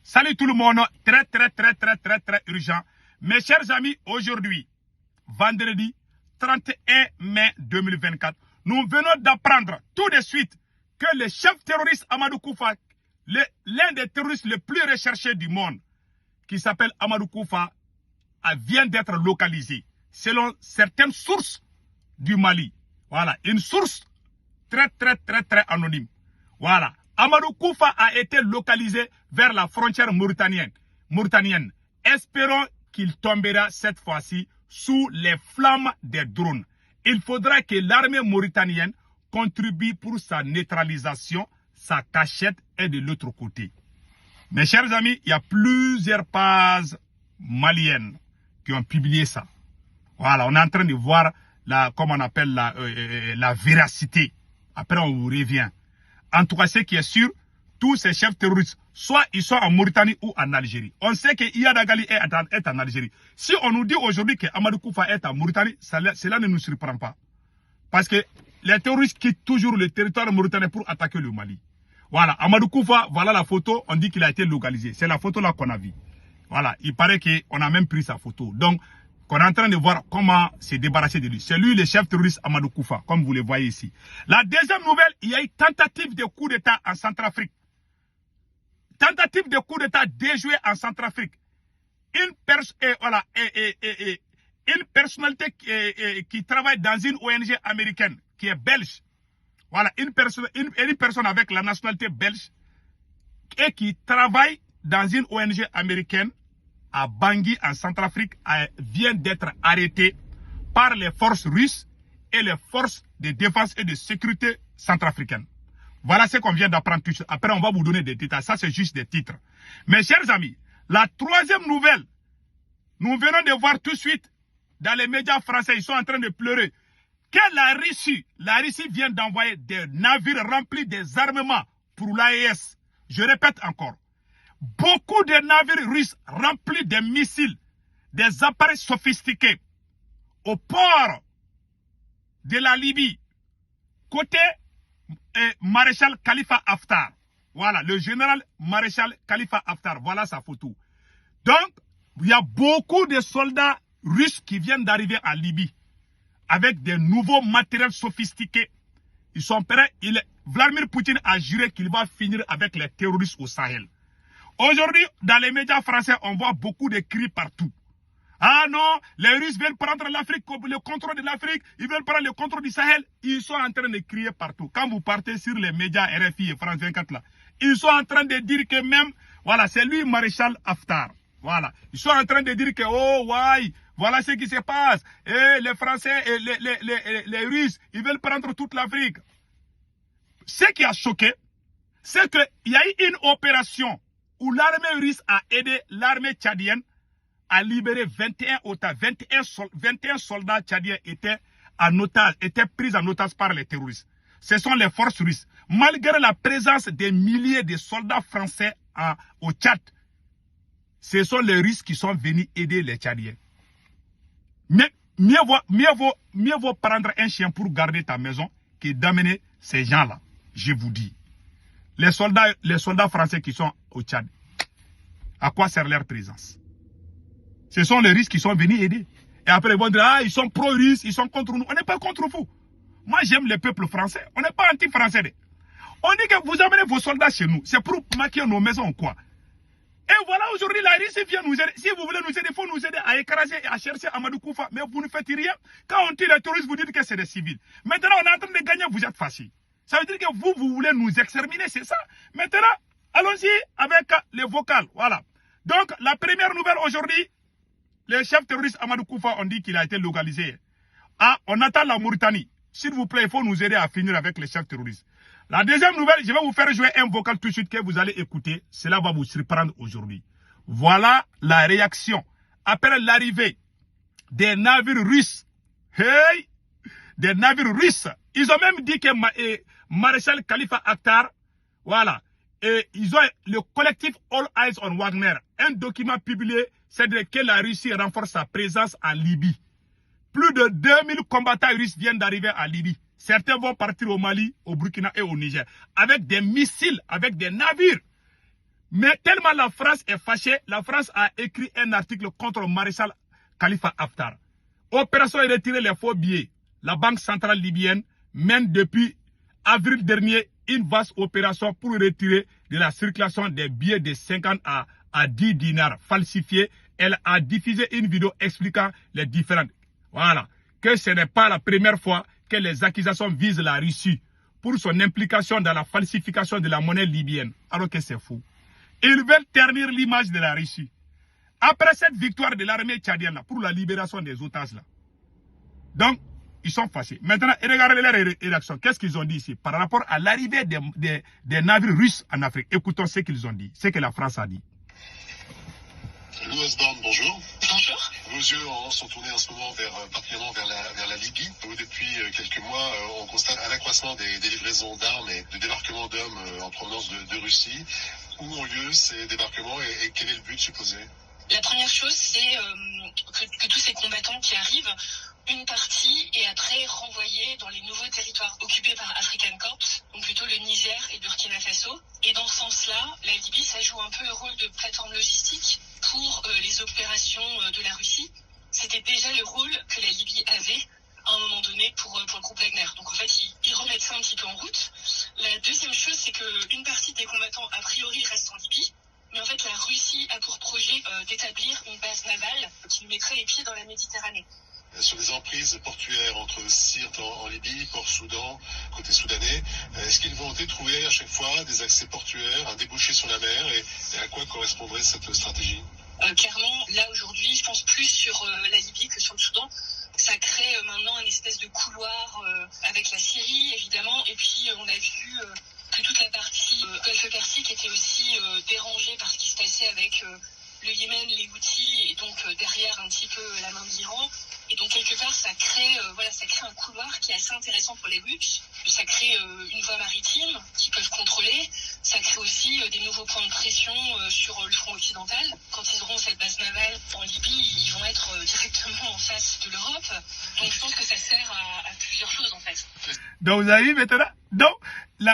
Salut tout le monde, très urgent. Mes chers amis, aujourd'hui, vendredi 31 mai 2024, nous venons d'apprendre tout de suite que le chef terroriste Amadou Koufa, l'un des terroristes les plus recherchés du monde, qui s'appelle Amadou Koufa, vient d'être localisé, selon certaines sources du Mali. Voilà, une source très anonyme. Voilà. Amadou Koufa a été localisé vers la frontière mauritanienne. Espérons qu'il tombera cette fois-ci sous les flammes des drones. Il faudra que l'armée mauritanienne contribue pour sa neutralisation. Sa cachette est de l'autre côté. Mes chers amis, il y a plusieurs pages maliennes qui ont publié ça. Voilà, on est en train de voir comment on appelle la véracité. Après, on vous revient. En tout cas, ce qui est sûr, tous ces chefs terroristes, soit ils sont en Mauritanie ou en Algérie. On sait que Iyad Ghali est en Algérie. Si on nous dit aujourd'hui que Amadou Koufa est en Mauritanie, cela ne nous surprend pas. Parce que les terroristes quittent toujours le territoire mauritanien pour attaquer le Mali. Voilà, Amadou Koufa, voilà la photo, on dit qu'il a été localisé. C'est la photo là qu'on a vue. Voilà, il paraît qu'on a même pris sa photo. Donc, on est en train de voir comment se débarrasser de lui. C'est lui le chef terroriste Amadou Koufa, comme vous le voyez ici. La deuxième nouvelle, il y a eu tentative de coup d'État en Centrafrique. Tentative de coup d'État déjouée en Centrafrique. Une personnalité qui travaille dans une ONG américaine, qui est belge. Voilà, une personne avec la nationalité belge et qui travaille dans une ONG américaine à Bangui, en Centrafrique, vient d'être arrêté par les forces russes et les forces de défense et de sécurité centrafricaines. Voilà ce qu'on vient d'apprendre tout de suite. Après, on va vous donner des détails. Ça, c'est juste des titres. Mes chers amis, la troisième nouvelle, nous venons de voir tout de suite dans les médias français, ils sont en train de pleurer, que la Russie vient d'envoyer des navires remplis des armements pour l'AES. Je répète encore. Beaucoup de navires russes remplis de missiles, des appareils sophistiqués au port de la Libye, côté maréchal Khalifa Haftar. Voilà, le général maréchal Khalifa Haftar, voilà sa photo. Donc, il y a beaucoup de soldats russes qui viennent d'arriver en Libye avec des nouveaux matériels sophistiqués. Ils sont prêts. Vladimir Poutine a juré qu'il va finir avec les terroristes au Sahel. Aujourd'hui, dans les médias français, on voit beaucoup de cris partout. Ah non, les Russes veulent prendre l'Afrique, le contrôle de l'Afrique, ils veulent prendre le contrôle du Sahel. Ils sont en train de crier partout. Quand vous partez sur les médias RFI et France 24 là, ils sont en train de dire que même, voilà, c'est lui maréchal Haftar. Voilà, ils sont en train de dire que, oh, ouais, voilà ce qui se passe. Et les Français et les Russes, ils veulent prendre toute l'Afrique. Ce qui a choqué, c'est qu'il y a eu une opération où l'armée russe a aidé l'armée tchadienne à libérer 21 otages. 21 soldats tchadiens étaient pris en otage par les terroristes. Ce sont les forces russes. Malgré la présence des milliers de soldats français au Tchad, ce sont les Russes qui sont venus aider les Tchadiens. Mais mieux vaut prendre un chien pour garder ta maison que d'amener ces gens-là. Je vous dis. Les soldats français qui sont au Tchad, à quoi sert leur présence? Ce sont les Russes qui sont venus aider. Et après, ils vont dire, ah, ils sont pro-russes, ils sont contre nous. On n'est pas contre vous. Moi, j'aime le peuple français. On n'est pas anti-français. On dit que vous amenez vos soldats chez nous. C'est pour maquiller nos maisons ou quoi? Et voilà, aujourd'hui, la Russie vient nous aider. Si vous voulez nous aider, il faut nous aider à écraser et à chercher Amadou Koufa. Mais vous ne faites rien. Quand on tire les terroristes, vous dites que c'est des civils. Maintenant, on est en train de gagner, vous êtes fâchés. Ça veut dire que vous voulez nous exterminer, c'est ça. Maintenant, allons-y avec les vocales. Voilà. Donc, la première nouvelle aujourd'hui, le chef terroriste Amadou Koufa, on dit qu'il a été localisé. Ah, on attend la Mauritanie. S'il vous plaît, il faut nous aider à finir avec les chefs terroristes. La deuxième nouvelle, je vais vous faire jouer un vocal tout de suite que vous allez écouter. Cela va vous surprendre aujourd'hui. Voilà la réaction. Après l'arrivée des navires russes. Hey! Des navires russes. Ils ont même dit que maréchal Khalifa Haftar, voilà, et ils ont le collectif All Eyes on Wagner, un document publié, c'est que la Russie renforce sa présence en Libye. Plus de 2000 combattants russes viennent d'arriver en Libye. Certains vont partir au Mali, au Burkina et au Niger, avec des missiles, avec des navires. Mais tellement la France est fâchée, la France a écrit un article contre le maréchal Khalifa Haftar. Opération et retirer les faux billets. La Banque centrale libyenne mène depuis avril dernier une vaste opération pour retirer de la circulation des billets de 50 à 10 dinars falsifiés. Elle a diffusé une vidéo expliquant les différentes. Voilà. Que ce n'est pas la première fois que les accusations visent la Russie pour son implication dans la falsification de la monnaie libyenne. Alors que c'est fou. Ils veulent ternir l'image de la Russie. Après cette victoire de l'armée tchadienne pour la libération des otages là. Donc, ils sont fâchés. Maintenant, regardez leur réaction. Qu'est-ce qu'ils ont dit ici par rapport à l'arrivée des navires russes en Afrique? Écoutons ce qu'ils ont dit, ce que la France a dit. Louis Osborne, bonjour. Bonjour. Vos yeux sont tournés en ce moment particulièrement vers la Libye, où depuis quelques mois, on constate un accroissement des livraisons d'armes et de débarquements d'hommes en provenance de Russie. Où ont lieu ces débarquements et quel est le but supposé? La première chose, c'est que tous ces combattants qui arrivent, une partie est après renvoyée dans les nouveaux territoires occupés par African Corps, donc plutôt le Niger et Burkina Faso. Et dans ce sens-là, la Libye, ça joue un peu le rôle de plateforme logistique pour les opérations de la Russie. C'était déjà le rôle que la Libye avait à un moment donné pour le groupe Wagner. Donc en fait, ils remettent ça un petit peu en route. La deuxième chose, c'est qu'une partie des combattants, a priori, reste en Libye. Mais en fait, la Russie a pour projet d'établir une base navale qui mettrait les pieds dans la Méditerranée. Sur des emprises portuaires entre Sirte en Libye, Port-Soudan, côté soudanais, est-ce qu'il y a une volonté de trouver à chaque fois des accès portuaires, un débouché sur la mer et à quoi correspondrait cette stratégie? Clairement, là aujourd'hui, je pense plus sur la Libye que sur le Soudan. Ça crée maintenant un espèce de couloir avec la Syrie, évidemment, et puis on a vu que toute la partie Golfe Persique était aussi dérangée par ce qui se passait avec le Yémen, les Houthis, et donc derrière un petit peu la main de l'Iran. Et donc quelque part, ça crée un couloir qui est assez intéressant pour les Russes. Ça crée une voie maritime qu'ils peuvent contrôler. Ça crée aussi des nouveaux points de pression sur le front occidental. Quand ils auront cette base navale en Libye, ils vont être directement en face de l'Europe. Donc je pense que ça sert à plusieurs choses en fait. Donc vous avez vu maintenant, donc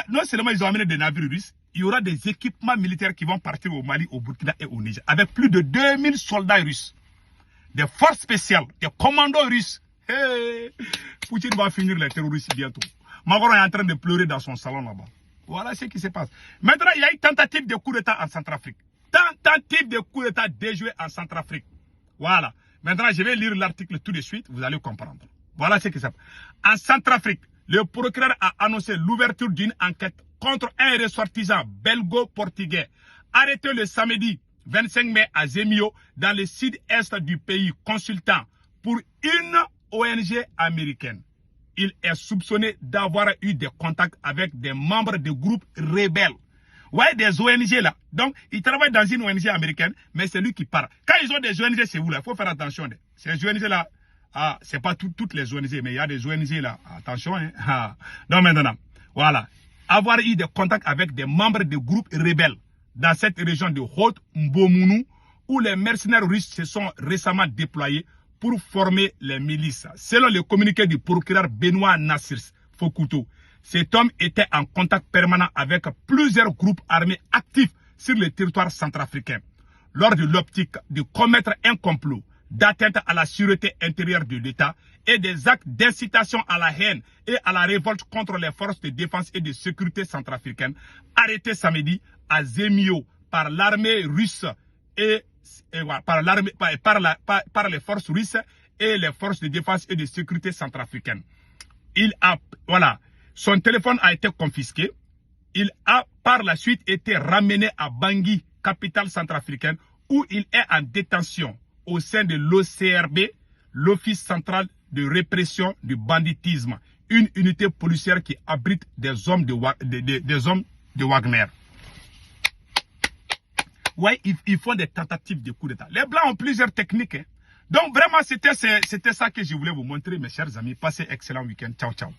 non seulement ils ont amené des navires russes, il y aura des équipements militaires qui vont partir au Mali, au Burkina et au Niger, avec plus de 2000 soldats russes, des forces spéciales, des commandos russes. Hey, Poutine va finir les terroristes bientôt. Macron est en train de pleurer dans son salon là-bas. Voilà ce qui se passe. Maintenant, il y a une tentative de coup d'État en Centrafrique. Tentative de coup d'État déjouée en Centrafrique. Voilà. Maintenant, je vais lire l'article tout de suite, vous allez comprendre. Voilà ce qui se passe. En Centrafrique, le procureur a annoncé l'ouverture d'une enquête contre un ressortissant belgo-portugais arrêté le samedi 25 mai à Zemio dans le sud-est du pays, consultant pour une ONG américaine. Il est soupçonné d'avoir eu des contacts avec des membres de groupes rebelles. Ouais, des ONG là. Donc, il travaille dans une ONG américaine, mais c'est lui qui parle. Quand ils ont des ONG, c'est vous là. Il faut faire attention. Ces ONG là, c'est pas toutes les ONG, mais il y a des ONG là. Attention, hein. Donc maintenant, voilà. Avoir eu des contacts avec des membres de groupes rebelles dans cette région de Haute-Mbomounou, où les mercenaires russes se sont récemment déployés pour former les milices. Selon le communiqué du procureur Benoît Nassirs Fokouto, cet homme était en contact permanent avec plusieurs groupes armés actifs sur le territoire centrafricain, lors de l'optique de commettre un complot d'atteinte à la sûreté intérieure de l'État et des actes d'incitation à la haine et à la révolte contre les forces de défense et de sécurité centrafricaines, arrêtés samedi à Zemio par l'armée russe et par les forces russes et les forces de défense et de sécurité centrafricaines. Son téléphone a été confisqué. Il a par la suite été ramené à Bangui, capitale centrafricaine, où il est en détention au sein de l'OCRB, l'Office central de répression du banditisme, une unité policière qui abrite des hommes de Wagner. Ouais, ils font des tentatives de coup d'État. Les Blancs ont plusieurs techniques. Hein. Donc vraiment, c'était ça que je voulais vous montrer, mes chers amis. Passez un excellent week-end. Ciao, ciao.